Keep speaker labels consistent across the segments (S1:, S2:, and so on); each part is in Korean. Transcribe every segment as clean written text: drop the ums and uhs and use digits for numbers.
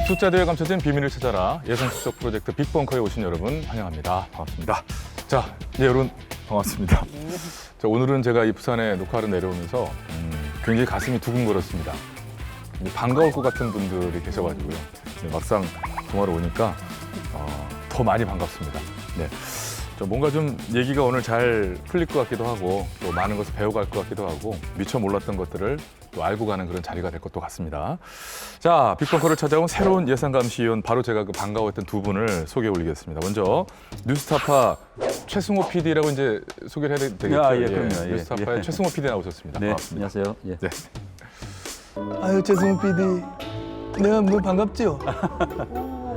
S1: 숫자 대에 감춰진 비밀을 찾아라 예산 추적 프로젝트 빅벙커에 오신 여러분 환영합니다. 반갑습니다. 자, 네, 여러분 반갑습니다. 자, 오늘은 제가 이 부산에 녹화를 내려오면서 굉장히 가슴이 두근거렸습니다. 반가울 것 같은 분들이 계셔가지고요. 네, 막상 동화로 오니까 더 많이 반갑습니다. 네. 뭔가 좀 얘기가 오늘 잘 풀릴 것 같기도 하고 또 많은 것을 배워갈 것 같기도 하고 미처 몰랐던 것들을 또 알고 가는 그런 자리가 될 것도 같습니다. 자, 빅벙커를 찾아온 새로운 예산감시위원 바로 제가 그 반가워했던 두 분을 소개해 올리겠습니다. 먼저 뉴스타파 최승호 PD라고 이제 소개를 해야 되겠죠?
S2: 예, 그럼요.
S1: 뉴스타파의 최승호 PD 나오셨습니다.
S2: 네,
S1: 반갑습니다.
S2: 안녕하세요. 예.
S1: 네.
S3: 아유, 최승호 PD. 내가 너무 반갑죠?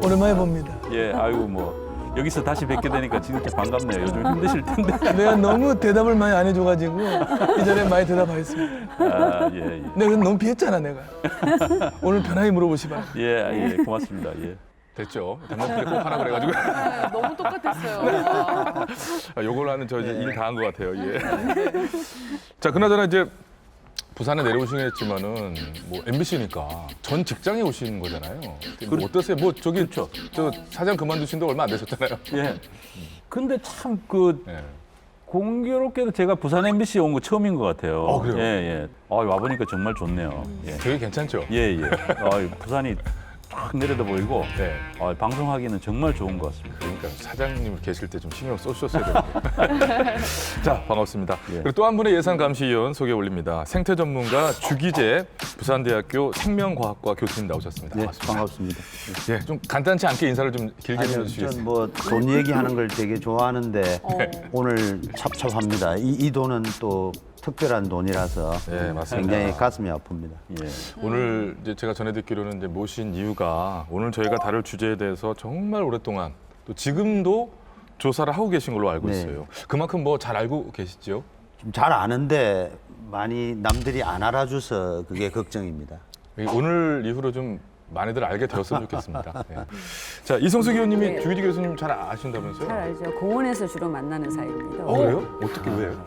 S3: 오랜만에 봅니다.
S2: 예, 아이고 뭐 여기서 다시 뵙게 되니까 진짜 반갑네요. 요즘 힘드실 텐데.
S3: 내가 너무 대답을 많이 안 해줘가지고 이전에 많이 대답하였습니다.
S2: 아, 예, 예.
S3: 내가 너무 비했잖아, 내가. 오늘 편하게 물어보시 바.
S2: 예, 고맙습니다. 예.
S1: 됐죠. 단답 꼭 하나 그래가지고
S4: 네, 너무 똑같았어요.
S1: 요걸 하는 저 이제 일 다 한 것 같아요. 예. 자, 그나저나 이제 부산에 내려오시겠지만은 뭐 MBC니까 전 직장에 오시는 거잖아요. 뭐 어떠세요? 뭐 저기
S2: 그렇죠.
S1: 저 사장 그만두신 지 얼마 안 되셨잖아요.
S2: 예. 근데 참 그
S1: 예.
S2: 공교롭게도 제가 부산 MBC 온 거 처음인 것 같아요.
S1: 그래요?
S2: 예, 예. 와보니까 정말 좋네요. 예,
S1: 되게 괜찮죠?
S2: 예. 부산이 쫙 내려다 보이고
S1: 네.
S2: 방송하기는 정말 좋은 것 같습니다.
S1: 그러니까 사장님 계실 때 좀 신경 써주셨어야 되는데. 자, 반갑습니다.
S2: 예.
S1: 그리고 또 한 분의 예산감시위원 소개 올립니다. 생태 전문가 주기재 부산대학교 생명과학과 교수님 나오셨습니다.
S2: 예,
S1: 반갑습니다.
S2: 반갑습니다.
S1: 예, 좀 간단치 않게 인사를 좀 길게 좀 해주시겠어요?
S5: 전뭐돈 얘기하는 걸 되게 좋아하는데 오늘 찹찹합니다. 이 돈은 또 특별한 돈이라서
S1: 네, 맞습니다.
S5: 굉장히 가슴이 아픕니다.
S2: 예.
S1: 오늘 이제 제가 전해 듣기로는 이제 모신 이유가 오늘 저희가 다룰 주제에 대해서 정말 오랫동안 또 지금도 조사를 하고 계신 걸로 알고
S5: 네.
S1: 있어요. 그만큼 뭐 잘 알고 계시죠?
S5: 좀 잘 아는데 많이 남들이 안 알아줘서 그게 걱정입니다.
S1: 오늘 이후로 좀 많이들 알게 되었으면 좋겠습니다. 네. 자, 이성수 교수님이
S6: 네.
S1: 주기지 교수님 잘 아신다면서요?
S6: 잘 알죠. 공원에서 주로 만나는 사이입니다.
S1: 그래요? 어떻게 왜요?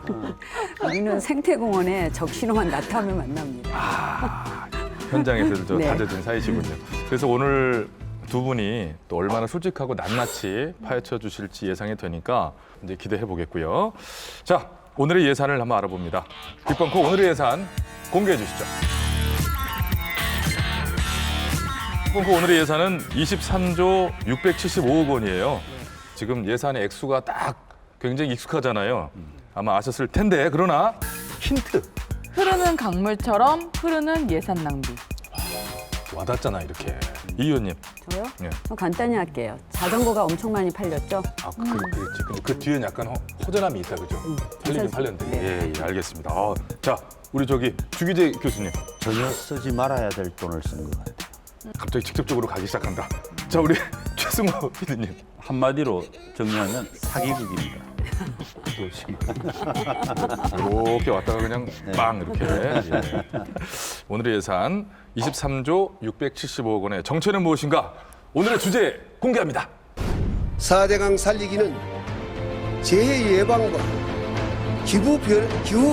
S6: 우리는 생태공원에 적신호만 나타나면 만납니다.
S1: 현장에서 저
S6: 네.
S1: 다져진 사이시군요. 그래서 오늘 두 분이 또 얼마나 솔직하고 낱낱이 파헤쳐 주실지 예상이 되니까 이제 기대해 보겠고요. 자, 오늘의 예산을 한번 알아봅니다. 빅벙커 오늘의 예산 공개해 주시죠. 빅벙커 오늘의 예산은 23조 675억 원이에요. 지금 예산의 액수가 딱 굉장히 익숙하잖아요. 아마 아셨을 텐데 그러나 힌트
S4: 흐르는 강물처럼 흐르는 예산 낭비.
S1: 와닿잖아 이렇게. 이 의원님.
S6: 저요?
S1: 네.
S6: 간단히 할게요. 자전거가 엄청 많이 팔렸죠?
S1: 그렇지. 근데 그 뒤에는 약간 허전함이 있다, 그죠? 팔리긴 팔렸는데.
S6: 네.
S1: 예, 알겠습니다. 자, 우리 저기 주기재 교수님.
S5: 전혀 쓰지 말아야 될 돈을 쓴 것 같아요.
S1: 갑자기 직접적으로 가기 시작한다. 자, 우리 최승호 PD님.
S2: 한마디로 정리하면 사기극입니다.
S1: 이렇게 왔다가 그냥 빵 이렇게. 예. 오늘의 예산 23조 675억 원의 정체는 무엇인가? 오늘의 주제 공개합니다.
S7: 4대강 살리기는 재해 예방과 기후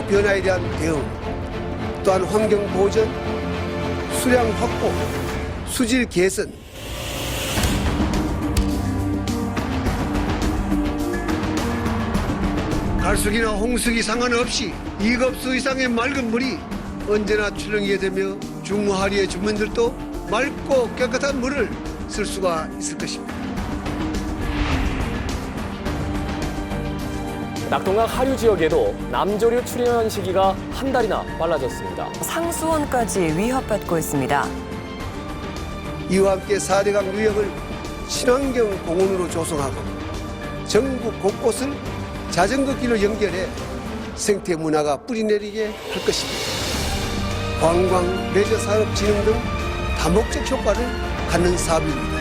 S7: 변화에 대한 대응, 또한 환경 보전, 수량 확보, 수질 개선, 갈수기나 홍수기 상관없이 2급수 이상의 맑은 물이 언제나 출렁이게 되며 중무하리의 주민들도 맑고 깨끗한 물을 쓸 수가 있을 것입니다.
S8: 낙동강 하류 지역에도 남조류 출현 시기가 한 달이나 빨라졌습니다.
S9: 상수원까지 위협받고 있습니다.
S7: 이와 함께 4대강 유역을 친환경 공원으로 조성하고 전국 곳곳을 자전거 길로 연결해 생태 문화가 뿌리내리게 할 것입니다. 관광, 레저 산업 진흥 등 다목적 효과를 갖는 사업입니다.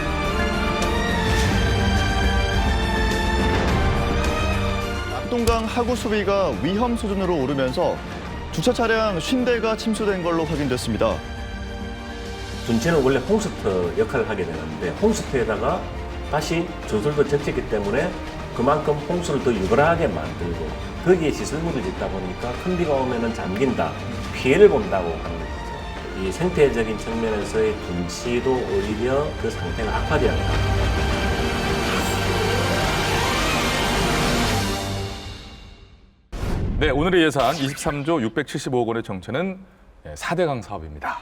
S10: 낙동강 하구 수위가 위험 수준으로 오르면서 주차 차량 50대가 침수된 걸로 확인됐습니다.
S11: 둔치는 원래 홍수터 역할을 하게 되는데 홍수터에다가 다시 저술도 적쳤기 때문에 그만큼 홍수를 더 유발하게 만들고 거기에 시설물을 짓다 보니까 큰 비가 오면 잠긴다, 피해를 본다고 하는 거죠. 이 생태적인 측면에서의 둔치도 오히려 그 상태가 악화되어야 한다.
S1: 네, 오늘의 예산 23조 675억 원의 정체는 4대강 사업입니다.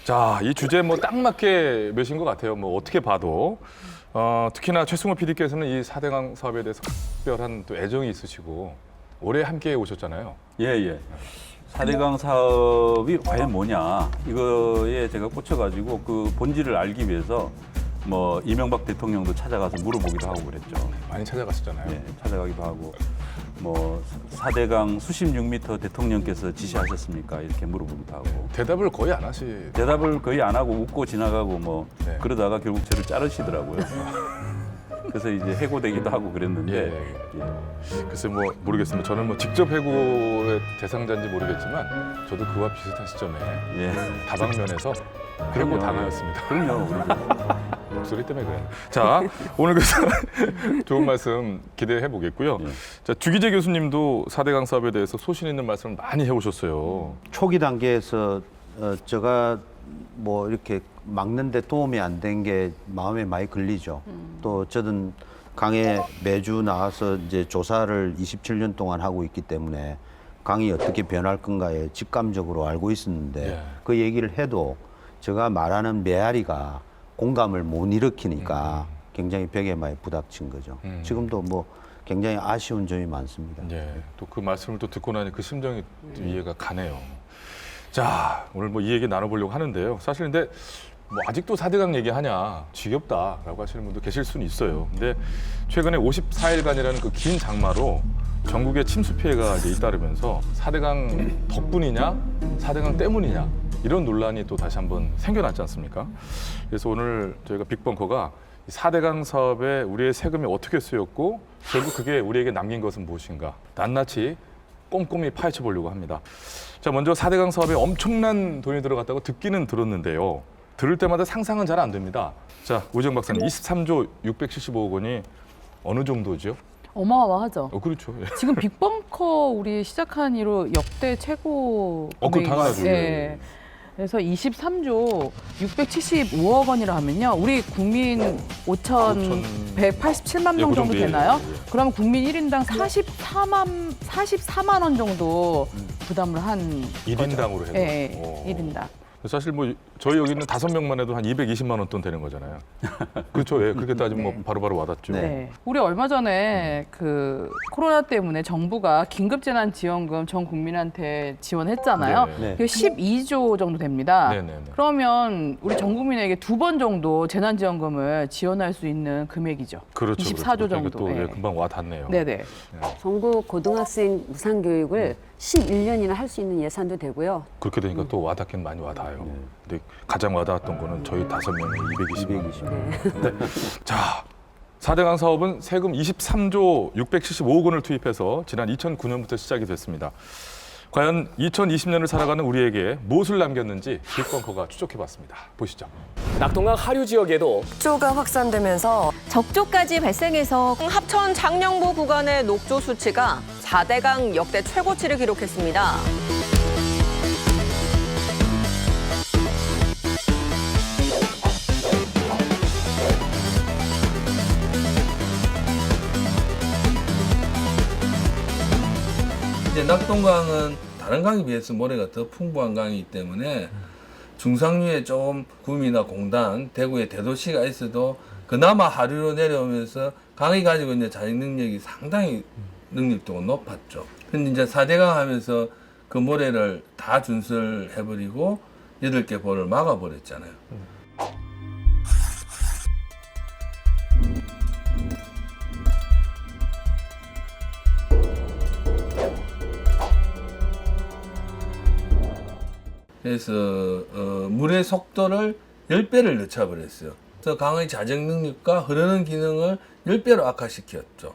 S1: 자, 이 주제 뭐 딱 맞게 몇인 것 같아요. 뭐 어떻게 봐도 특히나 최승호 PD께서는 이 4대강 사업에 대해서 특별한 또 애정이 있으시고 올해 함께 오셨잖아요.
S2: 예. 4대강 사업이 과연 뭐냐 이거에 제가 꽂혀가지고 그 본질을 알기 위해서 뭐 이명박 대통령도 찾아가서 물어보기도 하고 그랬죠.
S1: 많이 찾아갔었잖아요.
S2: 예, 찾아가기도 하고 뭐 4대강 수십 6m 대통령께서 지시하셨습니까? 이렇게 물어보기도 하고
S1: 대답을 거의 안 하시.
S2: 대답을 거의 안 하고 웃고 지나가고 뭐
S1: 네.
S2: 그러다가 결국 저를 자르시더라고요. 그래서 이제 해고되기도 하고 그랬는데
S1: 글쎄 뭐 모르겠습니다. 저는 뭐 직접 해고의 대상자인지 모르겠지만 저도 그와 비슷한 시점에 다방면에서 해고 당하였습니다.
S2: 그럼요.
S1: 목소리 때문에 그래요. 자, 오늘 그래서 좋은 말씀 기대해 보겠고요. 자, 주기재 교수님도 4대강 사업에 대해서 소신 있는 말씀을 많이 해오셨어요.
S5: 초기 단계에서 제가 뭐 이렇게 막는데 도움이 안 된 게 마음에 많이 걸리죠. 또 저는 강에 매주 나와서 이제 조사를 27년 동안 하고 있기 때문에 강이 어떻게 변할 건가에 직감적으로 알고 있었는데 그 얘기를 해도 제가 말하는 메아리가 공감을 못 일으키니까 굉장히 벽에 많이 부닥친 거죠. 지금도 뭐 굉장히 아쉬운 점이 많습니다.
S1: 또 그 말씀을 또 듣고 나니 그 심정이 또 이해가 가네요. 자, 오늘 뭐 이 얘기 나눠보려고 하는데요. 사실 근데 뭐 아직도 4대강 얘기하냐, 지겹다라고 하시는 분도 계실 수는 있어요. 근데 최근에 54일간이라는 그 긴 장마로 전국에 침수 피해가 이제 잇따르면서 4대강 덕분이냐, 4대강 때문이냐 이런 논란이 또 다시 한번 생겨났지 않습니까? 그래서 오늘 저희가 빅벙커가 4대강 사업에 우리의 세금이 어떻게 쓰였고 결국 그게 우리에게 남긴 것은 무엇인가 낱낱이 꼼꼼히 파헤쳐 보려고 합니다. 자, 먼저 4대강 사업에 엄청난 돈이 들어갔다고 듣기는 들었는데요. 들을 때마다 상상은 잘 안 됩니다. 자, 우정 박사님, 23조 675억 원이 어느 정도죠?
S4: 어마어마하죠.
S1: 그렇죠.
S4: 지금 빅벙커 우리 시작한 이후 역대 최고
S1: 그거 당연하죠.
S4: 예. 그래서 23조 675억 원이라 하면요. 우리 국민 5,187만 명
S1: 그
S4: 정도
S1: 정도,
S4: 되나요? 그러면 국민 1인당 44만 원 정도 부담을 한
S1: 1인당으로 해도.
S4: 예, 1인당.
S1: 사실 뭐 저희 여기 있는 5명만 해도 한 220만 원 돈 되는 거잖아요. 그렇죠. 예, 그렇게 따지면 뭐 바로바로 와닿죠.
S4: 네. 우리 얼마 전에 그 코로나 때문에 정부가 긴급재난지원금 전 국민한테 지원했잖아요. 그게 12조 정도 됩니다. 그러면 우리 전 국민에게 2번 정도 재난지원금을 지원할 수 있는 금액이죠.
S1: 그렇죠.
S4: 24조
S1: 그러니까
S4: 정도.
S1: 또
S4: 네.
S1: 금방 와닿네요.
S4: 네네.
S6: 전국 고등학생 무상교육을 11년이나 할 수 있는 예산도 되고요.
S1: 그렇게 되니까 또 와닿긴 많이 와닿아요. 근데 가장 와닿았던 거는 저희 5명의 220만 원. 네. 자, 4대강 사업은 세금 23조 675억 원을 투입해서 지난 2009년부터 시작이 됐습니다. 과연 2020년을 살아가는 우리에게 무엇을 남겼는지 빅벙커가 추적해봤습니다. 보시죠.
S8: 낙동강 하류 지역에도
S9: 녹조가 확산되면서
S12: 적조까지 발생해서 합천 장령부 구간의 녹조 수치가 4대강 역대 최고치를 기록했습니다.
S3: 이제 낙동강은 다른 강에 비해서 모래가 더 풍부한 강이기 때문에 중상류에 좀 구미나 공단, 대구에 대도시가 있어도 그나마 하류로 내려오면서 강이 가지고 있는 자력 능력이 상당히 능력도가 높았죠. 근데 이제 4대강 하면서 그 모래를 다 준설해버리고 8개 보를 막아버렸잖아요. 그래서 물의 속도를 10배를 늦춰버렸어요. 그래서 강의 자정 능력과 흐르는 기능을 10배로 악화시켰죠.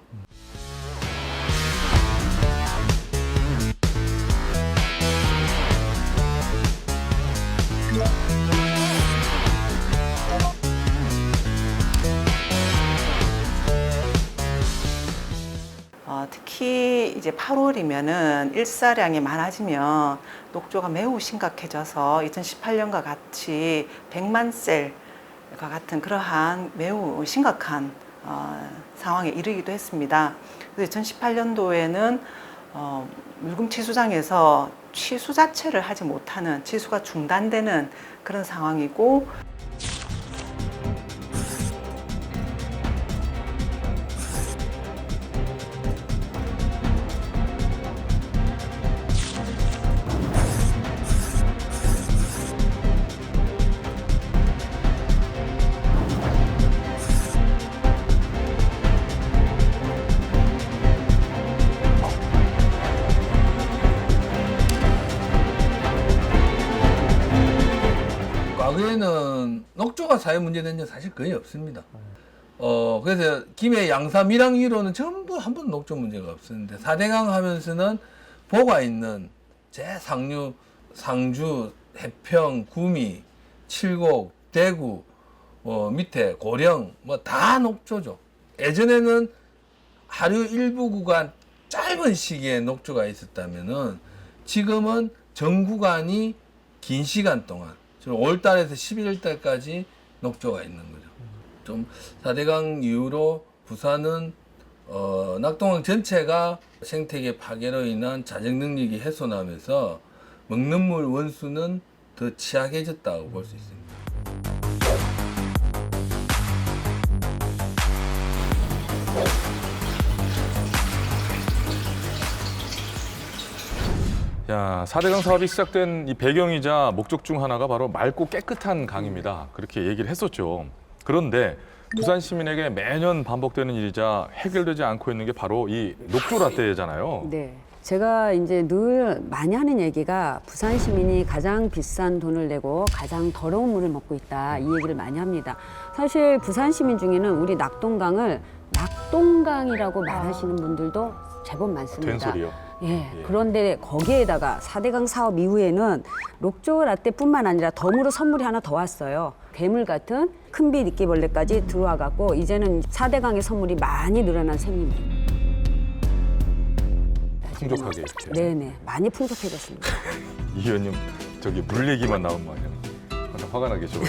S13: 특히 특히 이제 8월이면은 일사량이 많아지면 녹조가 매우 심각해져서 2018년과 같이 100만 셀과 같은 그러한 매우 심각한 상황에 이르기도 했습니다. 그래서 2018년도에는 물금 취수장에서 취수 자체를 하지 못하는 취수가 중단되는 그런 상황이고
S3: 과거에는 녹조가 사회 문제된 적 사실 거의 없습니다. 그래서 김해 양사 밀양 이후로는 전부 한 번도 녹조 문제가 없었는데 4대강 하면서는 보가 있는 제상류, 상주, 해평, 구미, 칠곡, 대구, 밑에 고령 뭐 다 녹조죠. 예전에는 하류 일부 구간 짧은 시기에 녹조가 있었다면은 지금은 전 구간이 긴 시간 동안 5월달에서 11월달까지 녹조가 있는 거죠. 좀 4대강 이후로 부산은 낙동강 전체가 생태계 파괴로 인한 자정 능력이 훼손하면서 먹는 물 원수는 더 취약해졌다고 볼 수 있습니다.
S1: 야, 4대강 사업이 시작된 이 배경이자 목적 중 하나가 바로 맑고 깨끗한 강입니다. 그렇게 얘기를 했었죠. 그런데 부산 시민에게 매년 반복되는 일이자 해결되지 않고 있는 게 바로 이 녹조 라떼잖아요.
S6: 네. 제가 이제 늘 많이 하는 얘기가 부산 시민이 가장 비싼 돈을 내고 가장 더러운 물을 먹고 있다. 이 얘기를 많이 합니다. 사실 부산 시민 중에는 우리 낙동강을 낙동강이라고 말하시는 분들도 제법 많습니다.
S1: 된 소리요.
S6: 예. 그런데 거기에다가 4대강 사업 이후에는 녹조 라떼뿐만 아니라 덤으로 선물이 하나 더 왔어요. 괴물 같은 큰빛 이끼벌레까지 들어와 갖고 이제는 4대강의 선물이 많이 늘어난 셈입니다.
S1: 풍족하게 이렇게.
S6: 네네. 많이 풍족해졌습니다.
S1: 이 의원님 저기 물 얘기만 나오면 항상 화가 나겠죠.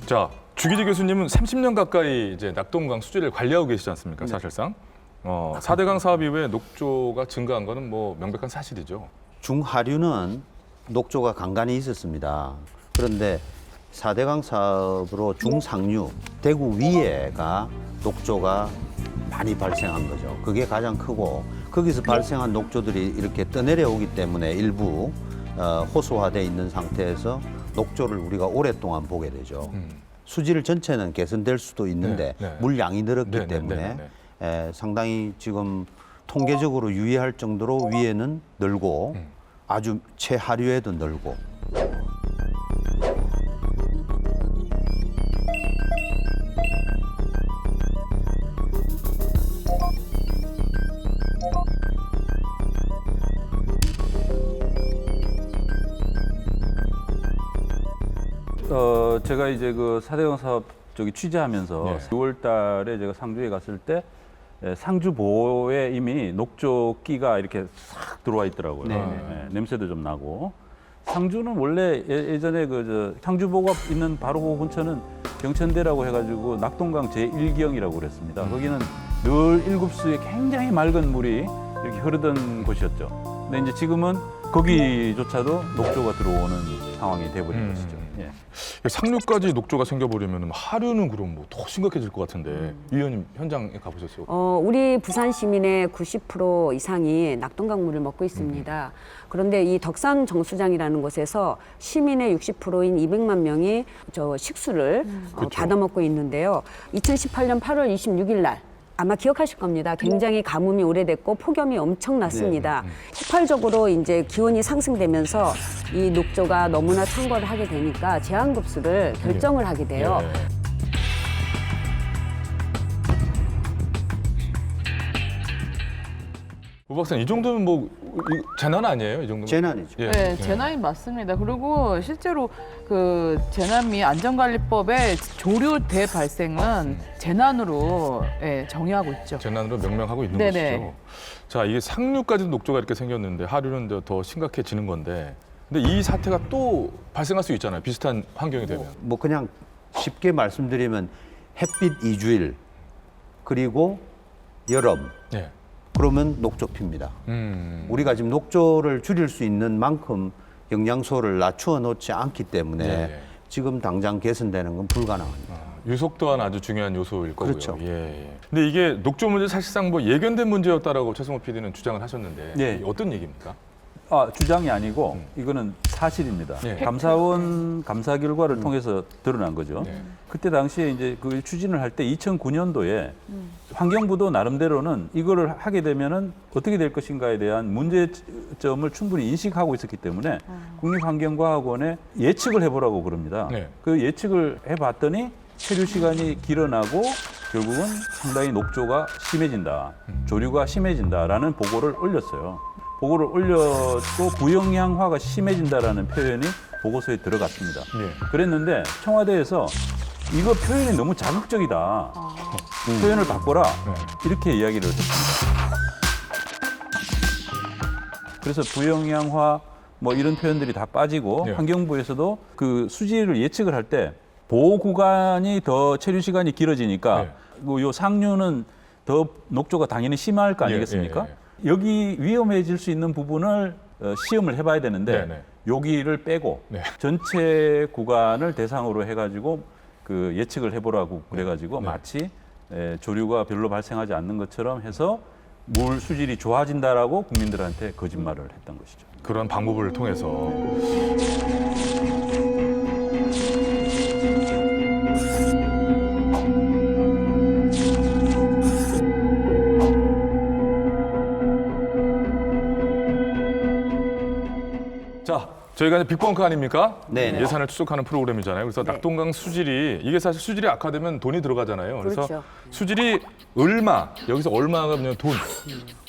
S1: 자, 주기재 교수님은 30년 가까이 이제 낙동강 수질을 관리하고 계시지 않습니까? 사실상. 4대강 사업 이후에 녹조가 증가한 거는 뭐 명백한 사실이죠.
S5: 중하류는 녹조가 간간히 있었습니다. 그런데 4대강 사업으로 중상류, 대구 위에가 녹조가 많이 발생한 거죠. 그게 가장 크고 거기서 발생한 녹조들이 이렇게 떠내려오기 때문에 일부 호소화되어 있는 상태에서 녹조를 우리가 오랫동안 보게 되죠. 수질 전체는 개선될 수도 있는데 물량이 늘었기 때문에 상당히 지금 통계적으로 유의할 정도로 위에는 늘고 아주 최하류에도 늘고.
S2: 제가 이제 그 4대강 사업 저기 취재하면서 6월 달에 제가 상주에 갔을 때 상주 보에 이미 녹조기가 이렇게 싹 들어와 있더라고요. 냄새도 좀 나고. 상주는 원래 예전에 상주보가 있는 바로 그 근처는 경천대라고 해가지고 낙동강 제1기형이라고 그랬습니다. 거기는 늘 일급수에 굉장히 맑은 물이 이렇게 흐르던 곳이었죠. 근데 이제 지금은 거기조차도 녹조가 들어오는 상황이 돼버린 것이죠. 예.
S1: 상류까지 녹조가 생겨버리면 하류는 그럼 뭐 더 심각해질 것 같은데 이 의원님 현장에 가보셨어요?
S6: 우리 부산 시민의 90% 이상이 낙동강 물을 먹고 있습니다. 그런데 이 덕산 정수장이라는 곳에서 시민의 60%인 200만 명이 저 식수를 받아 먹고 있는데요. 2018년 8월 26일 날 아마 기억하실 겁니다. 굉장히 가뭄이 오래됐고 폭염이 엄청났습니다. 폭발적으로 이제 기온이 상승되면서 이 녹조가 너무나 창궐을 하게 되니까 제한급수를 결정을 하게 돼요.
S1: 우 박사님, 이 정도면 뭐 재난 아니에요? 이 정도면?
S5: 재난이죠.
S1: 예.
S4: 네, 재난이 맞습니다. 그리고 실제로 그 재난 및 안전관리법의 조류 대발생은 재난으로 정의하고 있죠.
S1: 재난으로 명명하고 있는
S4: 네네.
S1: 것이죠. 자, 이게 상류까지도 녹조가 이렇게 생겼는데 하류는 이제 더 심각해지는 건데, 근데 이 사태가 또 발생할 수 있잖아요. 비슷한 환경이 되면.
S5: 뭐 그냥 쉽게 말씀드리면 햇빛 2주일 그리고 여름
S1: 예.
S5: 그러면 녹조 핍니다. 우리가 지금 녹조를 줄일 수 있는 만큼 영양소를 낮추어 놓지 않기 때문에
S1: 예.
S5: 지금 당장 개선되는 건 불가능합니다.
S1: 유속 또한 아주 중요한 요소일 거고요.
S5: 그렇죠.
S1: 예. 근데 이게 녹조 문제 사실상 뭐 예견된 문제였다라고 최승호 PD는 주장을 하셨는데
S2: 네.
S1: 어떤 얘기입니까?
S2: 주장이 아니고 이거는 사실입니다.
S1: 네.
S2: 감사원 감사 결과를 통해서 드러난 거죠.
S1: 네.
S2: 그때 당시에 이제 그 추진을 할 때 2009년도에 환경부도 나름대로는 이거를 하게 되면은 어떻게 될 것인가에 대한 문제점을 충분히 인식하고 있었기 때문에 국립환경과학원에 예측을 해보라고 그럽니다.
S1: 네.
S2: 그 예측을 해봤더니 체류 시간이 길어나고 결국은 상당히 녹조가 심해진다, 조류가 심해진다라는 보고를 올렸어요. 보고를 올렸고 부영양화가 심해진다라는 표현이 보고서에 들어갔습니다. 그랬는데 청와대에서 이거 표현이 너무 자극적이다. 표현을 바꿔라. 이렇게 이야기를 했습니다. 그래서 부영양화 뭐 이런 표현들이 다 빠지고 환경부에서도 그 수질을 예측을 할 때 보호 구간이 더 체류 시간이 길어지니까 요 상류는 더 녹조가 당연히 심할 거 아니겠습니까? 여기 위험해질 수 있는 부분을 시험을 해봐야 되는데 여기를 빼고 전체 구간을 대상으로 해가지고 그 예측을 해보라고 그래가지고 마치 조류가 별로 발생하지 않는 것처럼 해서 물 수질이 좋아진다라고 국민들한테 거짓말을 했던 것이죠.
S1: 그런 방법을 통해서. 자, 저희가 이제 빅벙커 아닙니까?
S5: 네네.
S1: 예산을 추적하는 프로그램이잖아요. 그래서 낙동강 수질이, 이게 사실 수질이 악화되면 돈이 들어가잖아요. 그래서
S6: 그렇죠.
S1: 수질이 얼마, 여기서 얼마가 그냥 돈,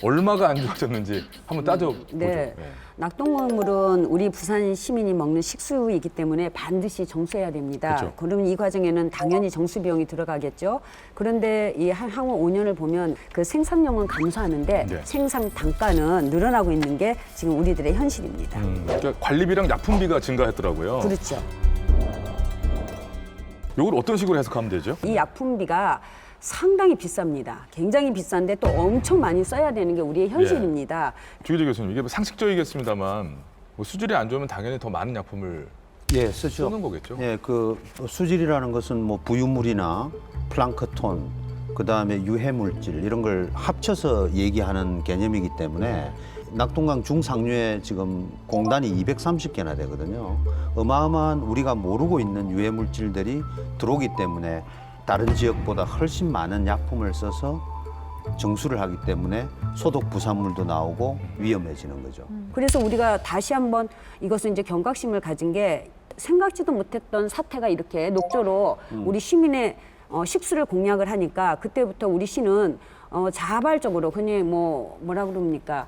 S1: 얼마가 안 좋아졌는지 한번 따져보죠.
S6: 네. 낙동강물은 우리 부산 시민이 먹는 식수이기 때문에 반드시 정수해야 됩니다.
S1: 그렇죠.
S6: 그러면 이 과정에는 당연히 정수 비용이 들어가겠죠. 그런데 이 향후 5년을 보면 그 생산량은 감소하는데 생산 단가는 늘어나고 있는 게 지금 우리들의 현실입니다.
S1: 그러니까 관리비랑 약품비가 증가했더라고요.
S6: 그렇죠.
S1: 이걸 어떤 식으로 해석하면 되죠?
S6: 이 약품비가 상당히 비쌉니다. 굉장히 비싼데 또 엄청 많이 써야 되는 게 우리의 현실입니다.
S1: 주기재 교수님, 이게 뭐 상식적이겠습니다만 뭐 수질이 안 좋으면 당연히 더 많은 약품을
S5: 쓰죠.
S1: 쓰는 거겠죠?
S5: 그 수질이라는 것은 뭐 부유물이나 플랑크톤, 그 다음에 유해물질 이런 걸 합쳐서 얘기하는 개념이기 때문에 낙동강 중상류에 지금 공단이 230개나 되거든요. 어마어마한 우리가 모르고 있는 유해물질들이 들어오기 때문에 다른 지역보다 훨씬 많은 약품을 써서 정수를 하기 때문에 소독 부산물도 나오고 위험해지는 거죠.
S6: 그래서 우리가 다시 한번 이것은 이제 경각심을 가진 게 생각지도 못했던 사태가 이렇게 녹조로 우리 시민의 식수를 공략을 하니까 그때부터 우리 시는 자발적으로 그냥 뭐라 그럽니까?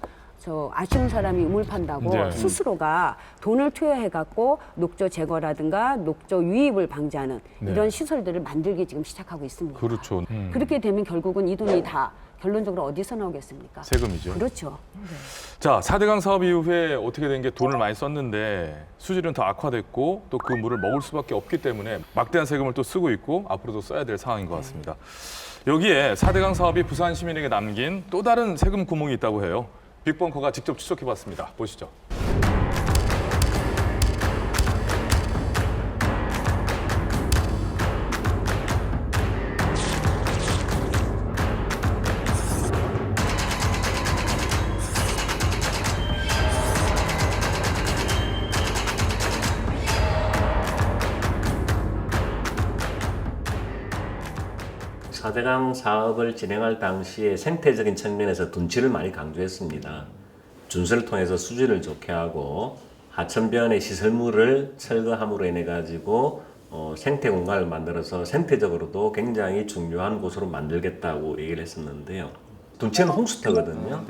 S6: 아쉬운 사람이 우물 판다고 스스로가 돈을 투여해갖고 녹조 제거라든가 녹조 유입을 방지하는 이런 시설들을 만들기 지금 시작하고 있습니다.
S1: 그렇죠.
S6: 그렇게 되면 결국은 이 돈이 다 결론적으로 어디서 나오겠습니까?
S1: 세금이죠.
S6: 그렇죠.
S1: 자, 4대강 사업 이후에 어떻게 된 게 돈을 많이 썼는데 수질은 더 악화됐고 또 그 물을 먹을 수밖에 없기 때문에 막대한 세금을 또 쓰고 있고 앞으로도 써야 될 상황인 것 같습니다. 여기에 4대강 사업이 부산 시민에게 남긴 또 다른 세금 구멍이 있다고 해요. 빅벙커가 직접 추적해봤습니다. 보시죠.
S11: 사대강 사업을 진행할 당시에 생태적인 측면에서 둔치를 많이 강조했습니다. 준수를 통해서 수질을 좋게 하고 하천변의 시설물을 철거함으로 인해 가지고 생태 공간을 만들어서 생태적으로도 굉장히 중요한 곳으로 만들겠다고 얘기를 했었는데요. 둔치는 홍수태거든요.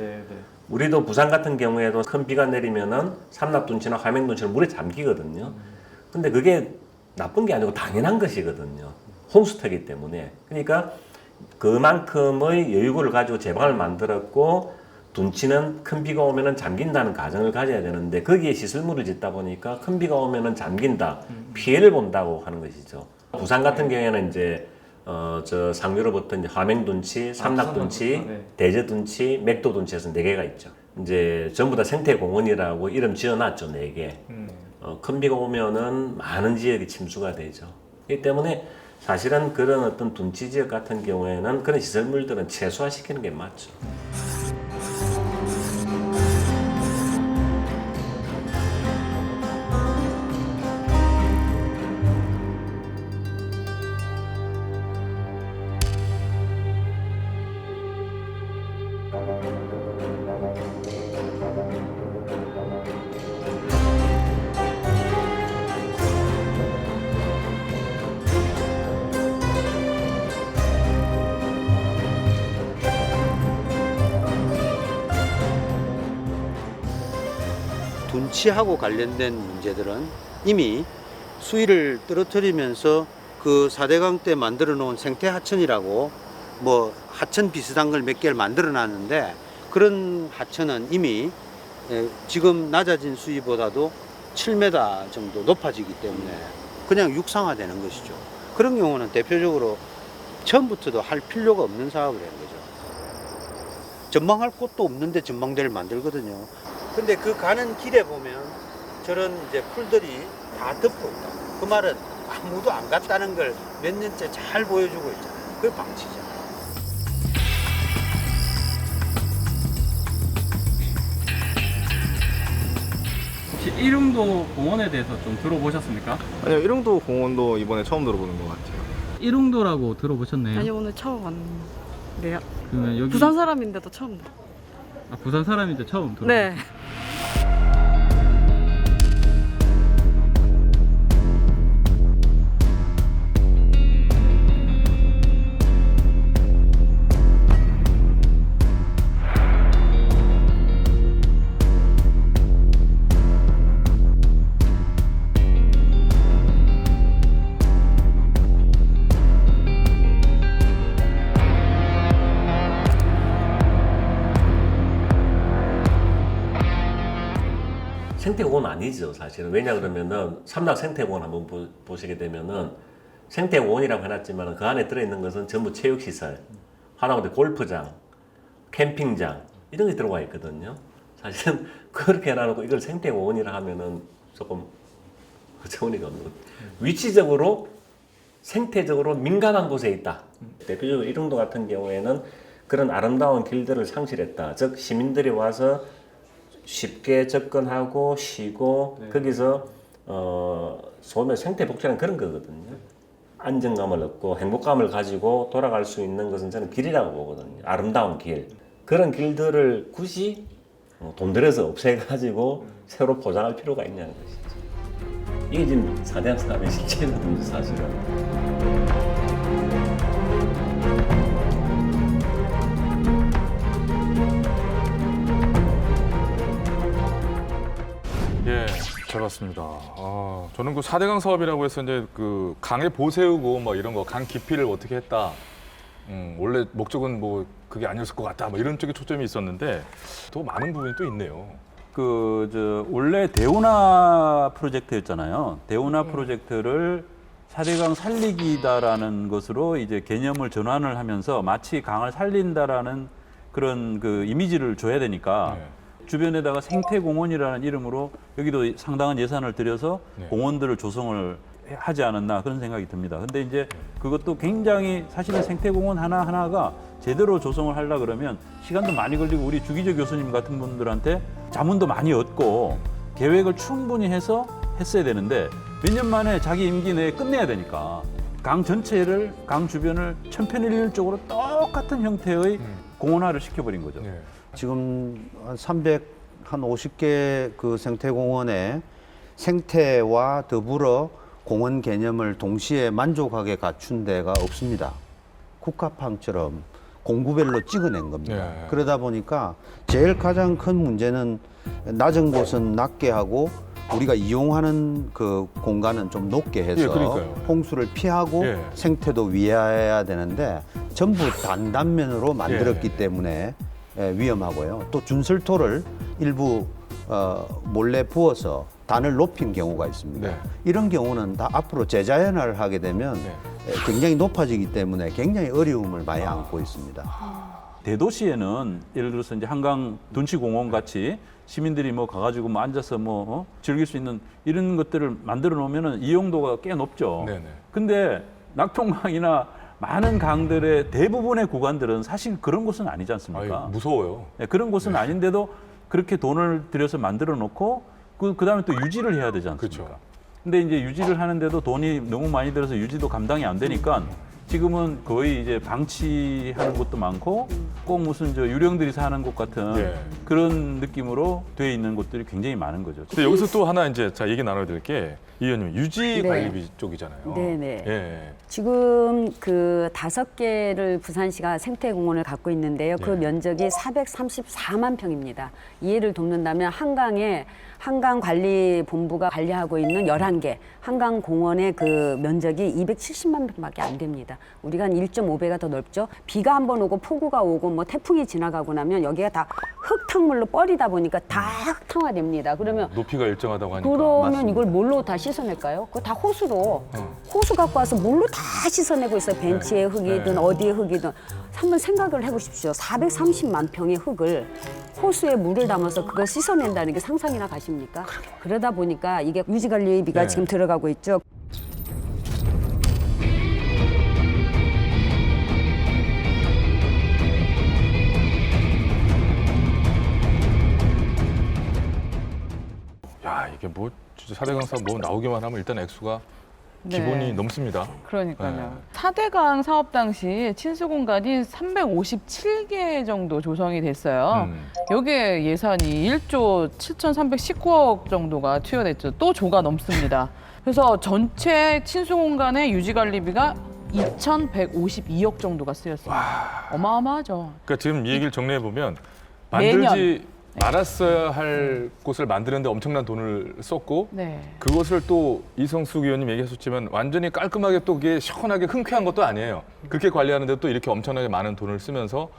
S11: 우리도 부산 같은 경우에도 큰 비가 내리면은 삼납둔치나 화명둔치는 물에 잠기거든요. 근데 그게 나쁜 게 아니고 당연한 것이거든요. 홍수태이기 때문에. 그러니까 그만큼의 여유를 가지고 제방을 만들었고 둔치는 큰 비가 오면은 잠긴다는 가정을 가져야 되는데 거기에 시설물을 짓다 보니까 큰 비가 오면은 잠긴다, 피해를 본다고 하는 것이죠. 부산 같은 경우에는 이제 저 상류로부터 이제 화명둔치, 삼납둔치, 대저둔치, 맥도둔치에서 4개가 있죠. 이제 전부 다 생태공원이라고 이름 지어놨죠, 4개. 큰 비가 오면은 많은 지역이 침수가 되죠. 그렇기 때문에 사실은 그런 어떤 둔치 지역 같은 경우에는 그런 시설물들은 최소화시키는 게 맞죠.
S5: 둔치하고 관련된 문제들은 이미 수위를 떨어뜨리면서 그 4대강 때 만들어 놓은 생태 하천이라고 뭐 하천 비슷한 걸 몇 개를 만들어 놨는데 그런 하천은 이미 지금 낮아진 수위보다도 7m 정도 높아지기 때문에 그냥 육상화되는 것이죠. 그런 경우는 대표적으로 처음부터도 할 필요가 없는 사업을 하는 거죠. 전망할 곳도 없는데 전망대를 만들거든요. 근데 그 가는 길에 보면 저런 이제 풀들이 다 덮고 있다. 그 말은 아무도 안 갔다는 걸 몇 년째 잘 보여주고 있잖아요. 그게 방치죠.
S14: 혹시 일릉도 공원에 대해서 좀 들어보셨습니까?
S15: 아니요, 일릉도 공원도 이번에 처음 들어보는 것 같아요.
S14: 일릉도라고 들어보셨나요?
S16: 아니 오늘 처음 왔는데요.
S14: 그러면 여기
S16: 부산 사람인데도 처음 들어.
S14: 아, 부산 사람인데 처음 들어.
S16: 네.
S11: 생태공원 아니죠, 사실은. 왜냐 그러면은 삼락 생태공원 한번 보시게 되면은 생태공원이라고 해놨지만 그 안에 들어있는 것은 전부 체육시설, 하다못해 골프장, 캠핑장 이런 게 들어가 있거든요. 사실은 그렇게 해놔놓고 이걸 생태공원이라 하면은 조금 어처구니가 없는 것. 위치적으로 생태적으로 민감한 곳에 있다. 대표적으로 일릉도 같은 경우에는 그런 아름다운 길들을 상실했다. 즉 시민들이 와서 쉽게 접근하고 쉬고 거기서 소위 생태 복지라는 그런 거거든요. 안정감을 얻고 행복감을 가지고 돌아갈 수 있는 것은 저는 길이라고 보거든요. 아름다운 길. 그런 길들을 굳이 돈 들여서 없애가지고 새로 포장할 필요가 있냐는 것이죠. 이게 지금 4대강 사업의 실체거든요, 사실은.
S1: 예, 잘 봤습니다. 저는 그 4대강 사업이라고 해서 이제 그 강에 보세우고 뭐 이런 거, 강 깊이를 어떻게 했다. 원래 목적은 뭐 그게 아니었을 것 같다. 뭐 이런 쪽에 초점이 있었는데 더 많은 부분이 또 있네요.
S2: 원래 대운하 프로젝트였잖아요. 대운하 프로젝트를 4대강 살리기다라는 것으로 이제 개념을 전환을 하면서 마치 강을 살린다라는 그런 그 이미지를 줘야 되니까 주변에다가 생태공원이라는 이름으로 여기도 상당한 예산을 들여서 공원들을 조성을 하지 않았나 그런 생각이 듭니다. 근데 이제 그것도 굉장히 사실은 생태공원 하나하나가 제대로 조성을 하려 그러면 시간도 많이 걸리고 우리 주기조 교수님 같은 분들한테 자문도 많이 얻고 계획을 충분히 해서 했어야 되는데 몇 년 만에 자기 임기 내에 끝내야 되니까 강 전체를, 강 주변을 천편일률적으로 똑같은 형태의 공원화를 시켜버린 거죠.
S5: 지금 한 350개 그 생태공원에 생태와 더불어 공원 개념을 동시에 만족하게 갖춘 데가 없습니다. 국화팡처럼 공구별로 찍어낸 겁니다.
S1: 예.
S5: 그러다 보니까 제일 가장 큰 문제는 낮은 곳은 낮게 하고 우리가 이용하는 그 공간은 좀 높게 해서
S1: 예, 그러니까요.
S5: 홍수를 피하고
S1: 예.
S5: 생태도 위해야 되는데 전부 단단면으로 만들었기
S1: 예.
S5: 때문에 위험하고요. 또 준설토를 일부 몰래 부어서 단을 높인 경우가 있습니다.
S1: 네.
S5: 이런 경우는 다 앞으로 재자연화를 하게 되면 굉장히 높아지기 때문에 굉장히 어려움을 많이 안고 있습니다.
S2: 대도시에는 예를 들어서 이제 한강 둔치공원 같이 시민들이 뭐 가가지고 뭐 앉아서 뭐 즐길 수 있는 이런 것들을 만들어 놓으면은 이용도가 꽤 높죠.
S1: 네네.
S2: 근데 낙동강이나 많은 강들의 대부분의 구간들은 사실 그런 곳은 아니지 않습니까?
S1: 아유, 무서워요.
S2: 네, 그런 곳은 아닌데도 그렇게 돈을 들여서 만들어 놓고 그다음에 또 유지를 해야 되지 않습니까?
S1: 그렇죠.
S2: 근데 이제 유지를 하는데도 돈이 너무 많이 들어서 유지도 감당이 안 되니까 지금은 거의 이제 방치하는 곳도 많고 꼭 무슨 저 유령들이 사는 곳 같은
S1: 예.
S2: 그런 느낌으로 돼 있는 곳들이 굉장히 많은 거죠.
S1: 근데 여기서 또 하나 이제 자 얘기 나눠야 될 게 이 의원님 유지
S6: 네.
S1: 관리비 쪽이잖아요.
S6: 네네.
S1: 예.
S6: 지금 그 5개를 부산시가 생태공원을 갖고 있는데요. 그 면적이 434만 평입니다. 이해를 돕는다면 한강관리본부가 관리하고 있는 11개 한강공원의 그 면적이 270만 평밖에 안 됩니다. 우리가 한 1.5배가 더 넓죠. 비가 한번 오고 폭우가 오고 뭐 태풍이 지나가고 나면 여기가 다 흙탕물로 뻘이다 보니까 다 흙탕화됩니다. 그러면
S1: 높이가 일정하다고 하니까.
S6: 그러면
S5: 맞습니다.
S6: 이걸 뭘로 다 씻어낼까요? 그거 다 호수로 호수 갖고 와서 뭘로 다 씻어내고 있어요. 벤치의 흙이든 어디의 흙이든. 한번 생각을 해보십시오. 430만 평의 흙을 호수에 물을 담아서 그걸 씻어낸다는 게 상상이나 가십니까? 그러다 보니까 이게 유지관리비가 지금 들어가고 있죠.
S1: 야 이게 뭐 진짜 4대강 사업 뭐 나오기만 하면 일단 액수가
S4: 네.
S1: 기본이 넘습니다.
S4: 그러니까요.
S1: 네.
S4: 4대강 사업 당시 친수 공간이 357개 정도 조성이 됐어요. 여기에 예산이 1조 7,319억 정도가 투여됐죠. 또 조가 넘습니다. 그래서 전체 친수 공간의 유지 관리비가 2,152억 정도가 쓰였습니다. 어마어마하죠.
S1: 그러니까 지금 이 얘기를 정리해 보면
S4: 매년.
S1: 만들지 말았어야 할 곳을 만드는데 엄청난 돈을 썼고
S4: 네.
S1: 그것을 또 이성숙 의원님 얘기하셨지만 완전히 깔끔하게 또 그게 시원하게 흔쾌한 것도 아니에요. 그렇게 관리하는데 또 이렇게 엄청나게 많은 돈을 쓰면서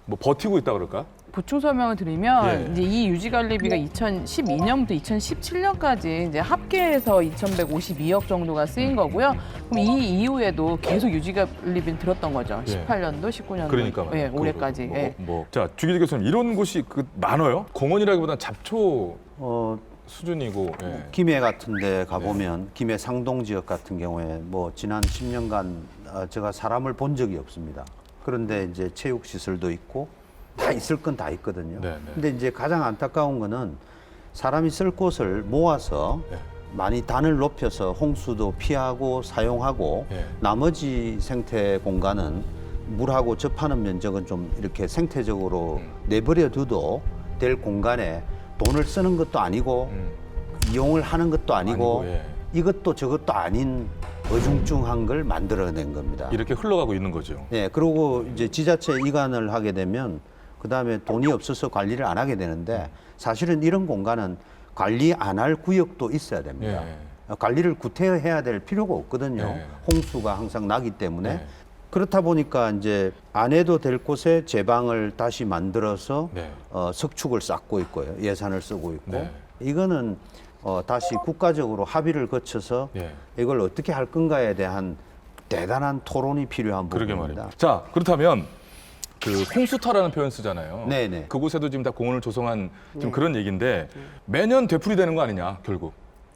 S1: 뭐 버티고 있다 그럴까?
S4: 보충 설명을 드리면
S1: 예.
S4: 이제 이 유지 관리비가 2012년부터 2017년까지 이제 합계해서 2,152억 정도가 쓰인 거고요. 그럼 이 이후에도 계속 유지 관리비는 들었던 거죠.
S1: 예.
S4: 18년도, 19년도,
S1: 그러니까
S4: 예, 올해까지. 예.
S1: 자 주기재 교수님 이런 곳이 많아요? 공원이라기보다는 잡초 수준이고. 예.
S5: 김해 같은 데 가보면 김해 상동 지역 같은 경우에 뭐 지난 10년간 제가 사람을 본 적이 없습니다. 그런데 이제 체육 시설도 있고 다 있을 건 다 있거든요.
S1: 네, 네.
S5: 근데 이제 가장 안타까운 거는 사람이 쓸 곳을 모아서 많이 단을 높여서 홍수도 피하고 사용하고 나머지 생태 공간은 물하고 접하는 면적은 좀 이렇게 생태적으로 내버려 둬도 될 공간에 돈을 쓰는 것도 아니고 이용을 하는 것도 아니고 이것도 저것도 아닌 어중중한 걸 만들어낸 겁니다.
S1: 이렇게 흘러가고 있는 거죠.
S5: 네, 그리고 이제 지자체 이관을 하게 되면 그 다음에 돈이 없어서 관리를 안 하게 되는데 사실은 이런 공간은 관리 안 할 구역도 있어야 됩니다. 관리를 구태해야 될 필요가 없거든요. 홍수가 항상 나기 때문에. 그렇다 보니까 이제 안 해도 될 곳에 제방을 다시 만들어서 석축을 쌓고 있고요. 예산을 쓰고 있고. 이거는 다시 국가적으로 합의를 거쳐서 이걸 어떻게 할 건가에 대한 대단한 토론이 필요한 부분입니다.
S1: 자, 그렇다면 그 홍수터라는 표현 쓰잖아요.
S5: 네네.
S1: 그곳에도 지금 다 공원을 조성한 지금 그런 얘기인데 매년 되풀이되는 거 아니냐, 결국.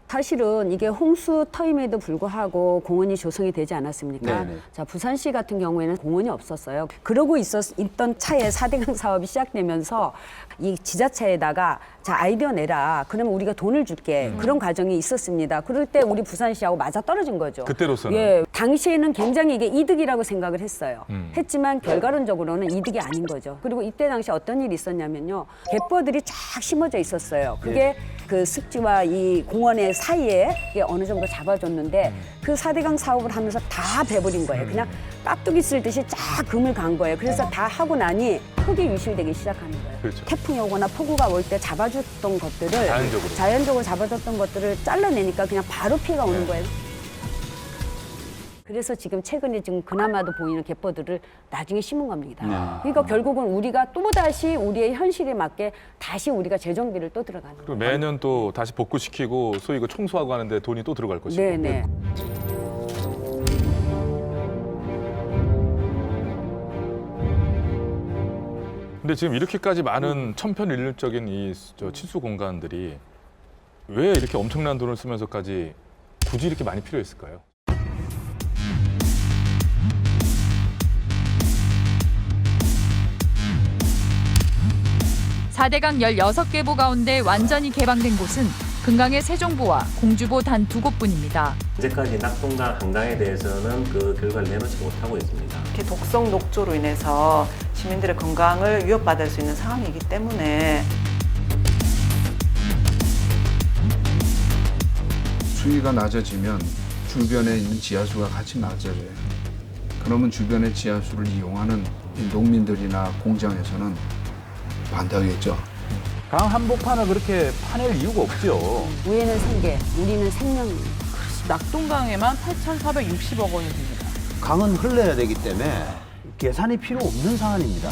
S6: 사실은 이게 홍수터임에도 불구하고 공원이 조성이 되지 않았습니까?
S5: 네네.
S6: 자, 부산시 같은 경우에는 공원이 없었어요. 그러고 있던 차에 4대강 사업이 시작되면서 이 지자체에다가 자, 아이디어 내라. 그러면 우리가 돈을 줄게. 그런 과정이 있었습니다. 그럴 때 우리 부산시하고 맞아 떨어진 거죠.
S1: 그때로서는.
S6: 예, 당시에는 굉장히 이게 이득이라고 생각을 했어요. 했지만 결과론적으로는 이득이 아닌 거죠. 그리고 이때 당시 어떤 일이 있었냐면요. 갯벌들이 쫙 심어져 있었어요. 그게 그 습지와 이 공원의 사이에 이게 어느 정도 잡아줬는데 그 4대강 사업을 하면서 다 베버린 거예요. 그냥 깍두기 쓸듯이 쫙 금을 간 거예요. 그래서 다 하고 나니 흙이 유실되기 시작하는 거예요.
S1: 그렇죠.
S6: 태풍이 오거나 폭우가 올 때 잡아줬던 것들을
S1: 자연적으로
S6: 잡아줬던 것들을 잘라내니까 그냥 바로 피해가 오는 거예요. 그래서 지금 최근에 지금 그나마도 보이는 갯벌들을 나중에 심은 겁니다. 그러니까 결국은 우리가 또다시 우리의 현실에 맞게 다시 우리가 재정비를 또 들어가는
S1: 그리고
S6: 거예요.
S1: 매년 또 다시 복구시키고 소위 그 청소하고 하는데 돈이 또 들어갈 것이고.
S6: 네네.
S1: 근데 지금 이렇게까지 많은 천편일률적인 이 치수 공간들이 왜 이렇게 엄청난 돈을 쓰면서까지 굳이 이렇게 많이 필요했을까요?
S17: 사대강 16개 보 가운데 완전히 개방된 곳은 금강의 세종보와 공주보 단 2곳뿐입니다.
S11: 현재까지 낙동강 한강에 대해서는 그 결과를 내놓지 못하고 있습니다.
S13: 특히 독성 녹조로 인해서 시민들의 건강을 위협받을 수 있는 상황이기 때문에
S18: 수위가 낮아지면 주변에 있는 지하수가 같이 낮아져요. 그러면 주변의 지하수를 이용하는 이 농민들이나 공장에서는 반대하겠죠.
S2: 강 한복판을 그렇게 파낼 이유가 없죠.
S6: 위에는 생계, 우리는 생명입니다.
S4: 낙동강에만 8,460억 원이 듭니다.
S5: 강은 흘러야 되기 때문에 계산이 필요 없는 사안입니다.